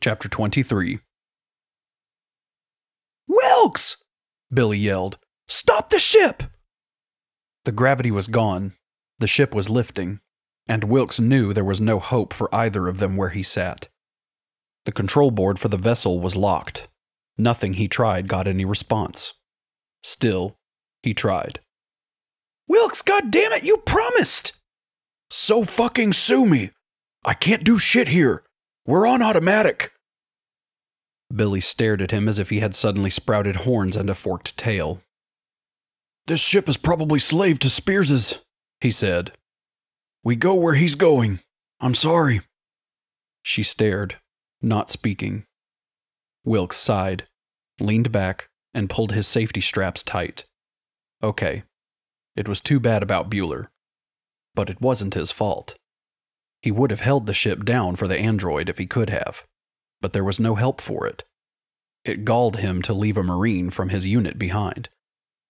Chapter 23. "Wilks!" Billie yelled. "Stop the ship!" The gravity was gone, the ship was lifting, and Wilks knew there was no hope for either of them where he sat. The control board for the vessel was locked. Nothing he tried got any response. Still, he tried. "Wilks, goddammit, you promised!" "So fucking sue me! I can't do shit here! We're on automatic!" Billie stared at him as if he had suddenly sprouted horns and a forked tail. "This ship is probably slave to Spears's," he said. "We go where he's going. I'm sorry." She stared, not speaking. Wilks sighed, leaned back, and pulled his safety straps tight. Okay, it was too bad about Bueller. But it wasn't his fault. He would have held the ship down for the android if he could have, but there was no help for it. It galled him to leave a Marine from his unit behind,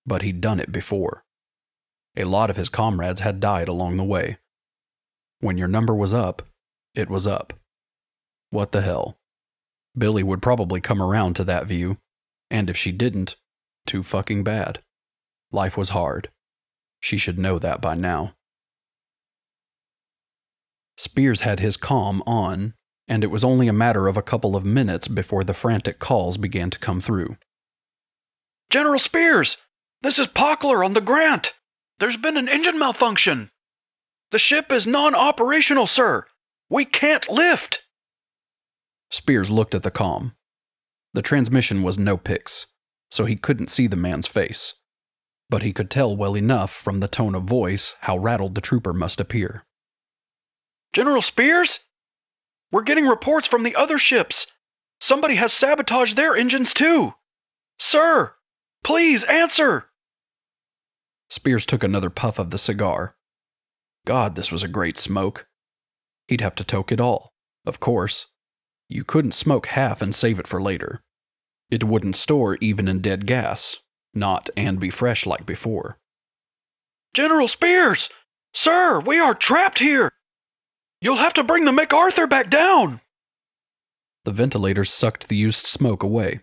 but he'd done it before. A lot of his comrades had died along the way. When your number was up, it was up. What the hell? Billie would probably come around to that view, and if she didn't, too fucking bad. Life was hard. She should know that by now. Spears had his comm on, and it was only a matter of a couple of minutes before the frantic calls began to come through. "General Spears! This is Pockler on the Grant! There's been an engine malfunction! The ship is non-operational, sir! We can't lift!" Spears looked at the comm. The transmission was no pics, so he couldn't see the man's face, but he could tell well enough from the tone of voice how rattled the trooper must appear. "General Spears? We're getting reports from the other ships. Somebody has sabotaged their engines too. Sir, please answer!" Spears took another puff of the cigar. God, this was a great smoke. He'd have to toke it all, of course. You couldn't smoke half and save it for later. It wouldn't store even in dead gas, not and be fresh like before. "General Spears! Sir, we are trapped here! You'll have to bring the MacArthur back down!" The ventilators sucked the used smoke away.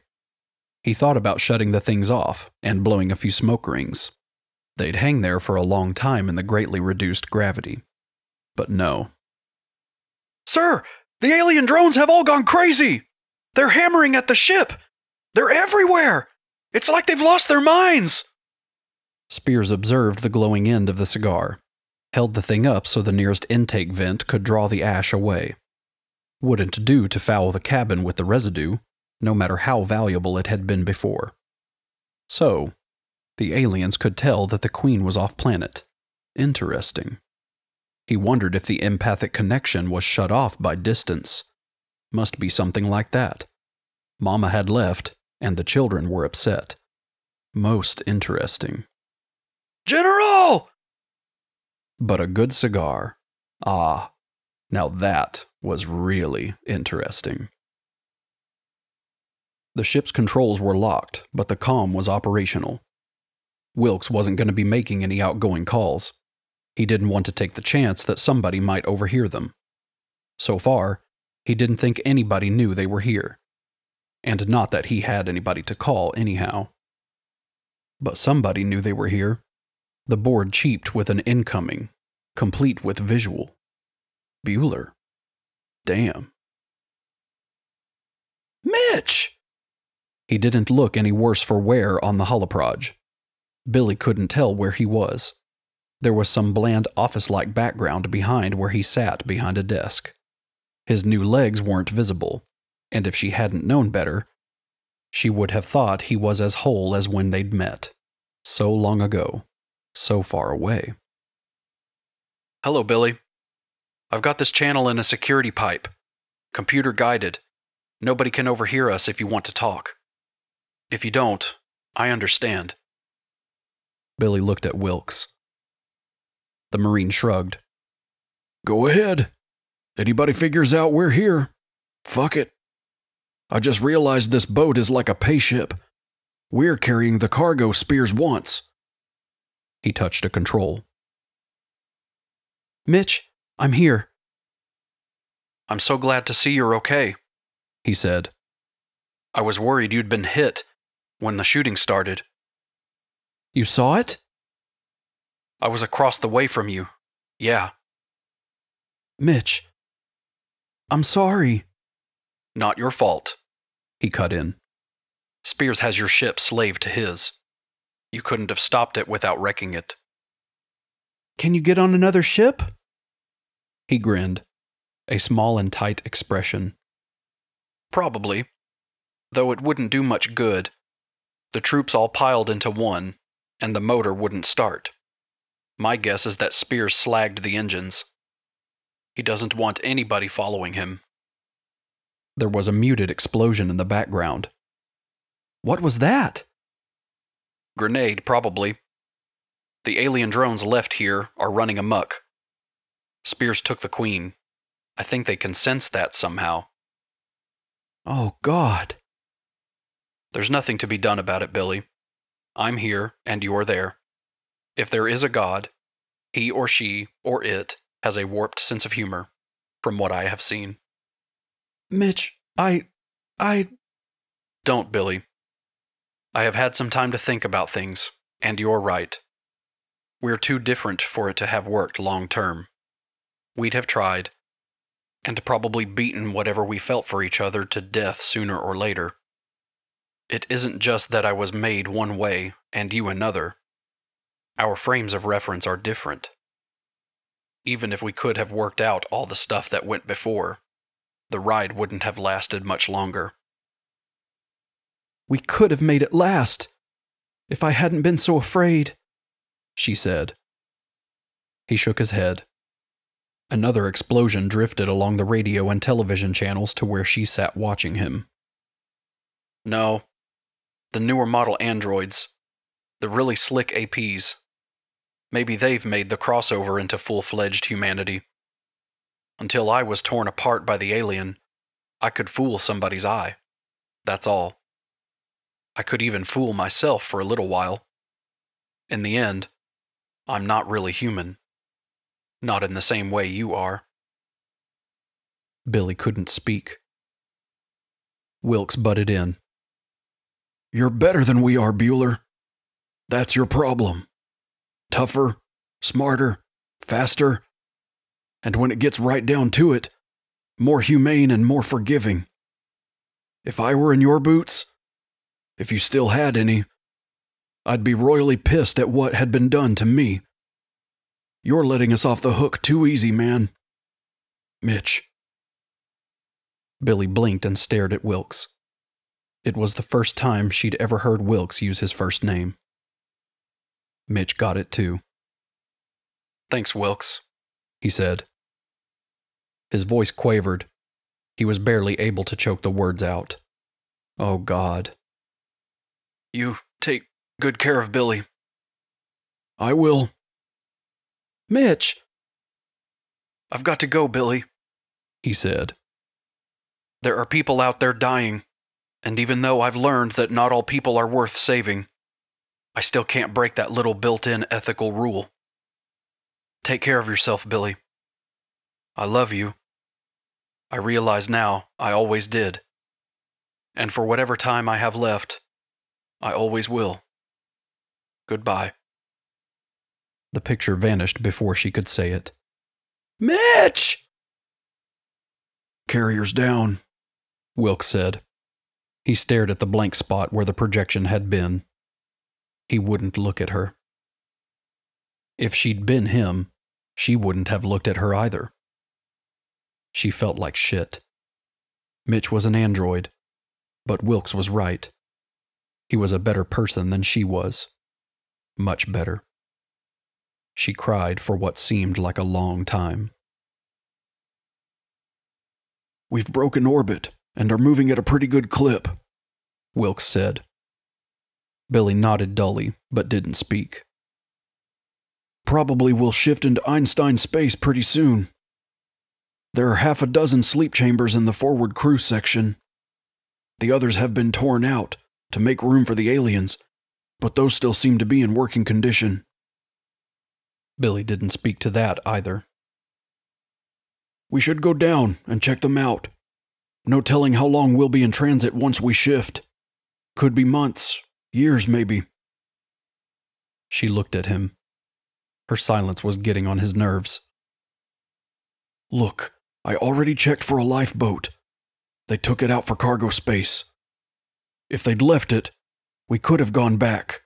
He thought about shutting the things off and blowing a few smoke rings. They'd hang there for a long time in the greatly reduced gravity. But no. "Sir, the alien drones have all gone crazy! They're hammering at the ship! They're everywhere! It's like they've lost their minds!" Spears observed the glowing end of the cigar, held the thing up so the nearest intake vent could draw the ash away. Wouldn't do to foul the cabin with the residue, no matter how valuable it had been before. So, the aliens could tell that the Queen was off-planet. Interesting. He wondered if the empathic connection was shut off by distance. Must be something like that. Mama had left, and the children were upset. Most interesting. "General!" But a good cigar. Ah, now that was really interesting. The ship's controls were locked, but the comm was operational. Wilks wasn't going to be making any outgoing calls. He didn't want to take the chance that somebody might overhear them. So far, he didn't think anybody knew they were here. And not that he had anybody to call anyhow. But somebody knew they were here. The board cheeped with an incoming, complete with visual. Bueller. Damn. "Mitch!" He didn't look any worse for wear on the holoproj. Billie couldn't tell where he was. There was some bland office-like background behind where he sat behind a desk. His new legs weren't visible, and if she hadn't known better, she would have thought he was as whole as when they'd met. So long ago. So far away. "Hello, Billie. I've got this channel in a security pipe. Computer guided. Nobody can overhear us if you want to talk. If you don't, I understand." Billie looked at Wilks. The Marine shrugged. "Go ahead. Anybody figures out we're here, fuck it. I just realized this boat is like a pay ship. We're carrying the cargo Spears wants." He touched a control. "Mitch, I'm here." "I'm so glad to see you're okay. he said. I was worried you'd been hit when the shooting started. You saw it? I was across the way from you. Yeah. Mitch, I'm sorry. Not your fault, he cut in. Spears has your ship slaved to his. You couldn't have stopped it without wrecking it. Can you get on another ship? He grinned, a small and tight expression. Probably, though it wouldn't do much good. The troops all piled into one, and the motor wouldn't start. My guess is that Spears slagged the engines. He doesn't want anybody following him. There was a muted explosion in the background. What was that? Grenade, probably. The alien drones left here are running amok. Spears took the Queen. I think they can sense that somehow. Oh, God. There's nothing to be done about it, Billie. I'm here, and you're there. If there is a God, he or she or it has a warped sense of humor, from what I have seen. Mitch, I... Don't, Billie. I have had some time to think about things, and you're right. We're too different for it to have worked long term. We'd have tried, and probably beaten whatever we felt for each other to death sooner or later. It isn't just that I was made one way and you another. Our frames of reference are different. Even if we could have worked out all the stuff that went before, the ride wouldn't have lasted much longer. We could have made it last, if I hadn't been so afraid, she said. He shook his head. Another explosion drifted along the radio and television channels to where she sat watching him. No, the newer model androids, the really slick APs, maybe they've made the crossover into full-fledged humanity. Until I was torn apart by the alien, I could fool somebody's eye. That's all. I could even fool myself for a little while. In the end, I'm not really human. Not in the same way you are. Billie couldn't speak. Wilks butted in. You're better than we are, Bueller. That's your problem. Tougher, smarter, faster, and when it gets right down to it, more humane and more forgiving. If I were in your boots, if you still had any, I'd be royally pissed at what had been done to me. You're letting us off the hook too easy, man. Mitch. Billie blinked and stared at Wilks. It was the first time she'd ever heard Wilks use his first name. Mitch got it too. Thanks, Wilks, he said. His voice quavered. He was barely able to choke the words out. Oh, God. You take good care of Billie. I will. Mitch! I've got to go, Billie, he said. There are people out there dying, and even though I've learned that not all people are worth saving, I still can't break that little built-in ethical rule. Take care of yourself, Billie. I love you. I realize now I always did. And for whatever time I have left, I always will. Goodbye. The picture vanished before she could say it. Mitch! Carrier's down, Wilks said. He stared at the blank spot where the projection had been. He wouldn't look at her. If she'd been him, she wouldn't have looked at her either. She felt like shit. Mitch was an android, but Wilks was right. He was a better person than she was. Much better. She cried for what seemed like a long time. We've broken orbit and are moving at a pretty good clip, Wilks said. Billie nodded dully, but didn't speak. Probably we'll shift into Einstein space pretty soon. There are 6 sleep chambers in the forward crew section. The others have been torn out to make room for the aliens, but those still seem to be in working condition. Billie didn't speak to that either. We should go down and check them out. No telling how long we'll be in transit once we shift. Could be months, years maybe. She looked at him. Her silence was getting on his nerves. Look, I already checked for a lifeboat. They took it out for cargo space. If they'd left it, we could have gone back.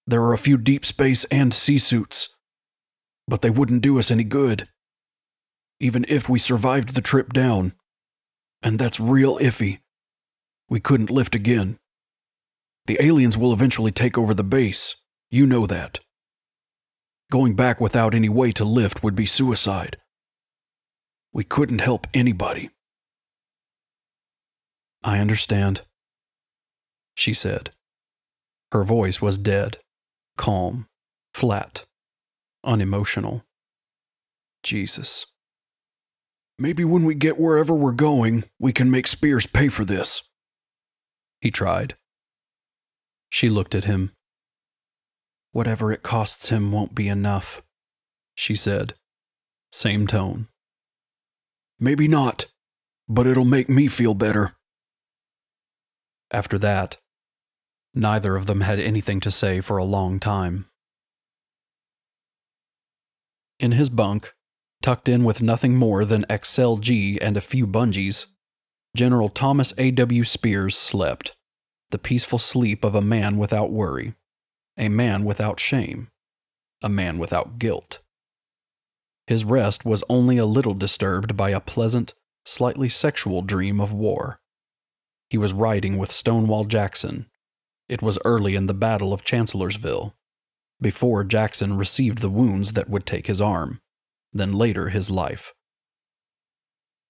There are a few deep space and sea suits, but they wouldn't do us any good. Even if we survived the trip down, and that's real iffy, we couldn't lift again. The aliens will eventually take over the base, you know that. Going back without any way to lift would be suicide. We couldn't help anybody. I understand, she said. Her voice was dead, calm, flat, unemotional. Jesus. Maybe when we get wherever we're going, we can make Spears pay for this. He tried. She looked at him. Whatever it costs him won't be enough, she said. Same tone. Maybe not, but it'll make me feel better. After that, neither of them had anything to say for a long time. In his bunk, tucked in with nothing more than XLG and a few bungees, General Thomas A.W. Spears slept, the peaceful sleep of a man without worry, a man without shame, a man without guilt. His rest was only a little disturbed by a pleasant, slightly sexual dream of war. He was riding with Stonewall Jackson. It was early in the Battle of Chancellorsville, before Jackson received the wounds that would take his arm, then later his life.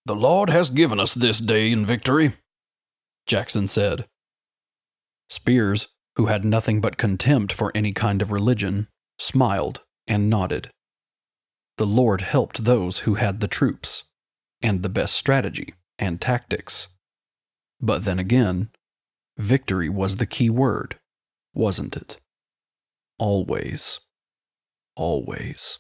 The Lord has given us this day in victory, Jackson said. Spears, who had nothing but contempt for any kind of religion, smiled and nodded. The Lord helped those who had the troops, and the best strategy and tactics. But then again, victory was the key word, wasn't it? Always. Always.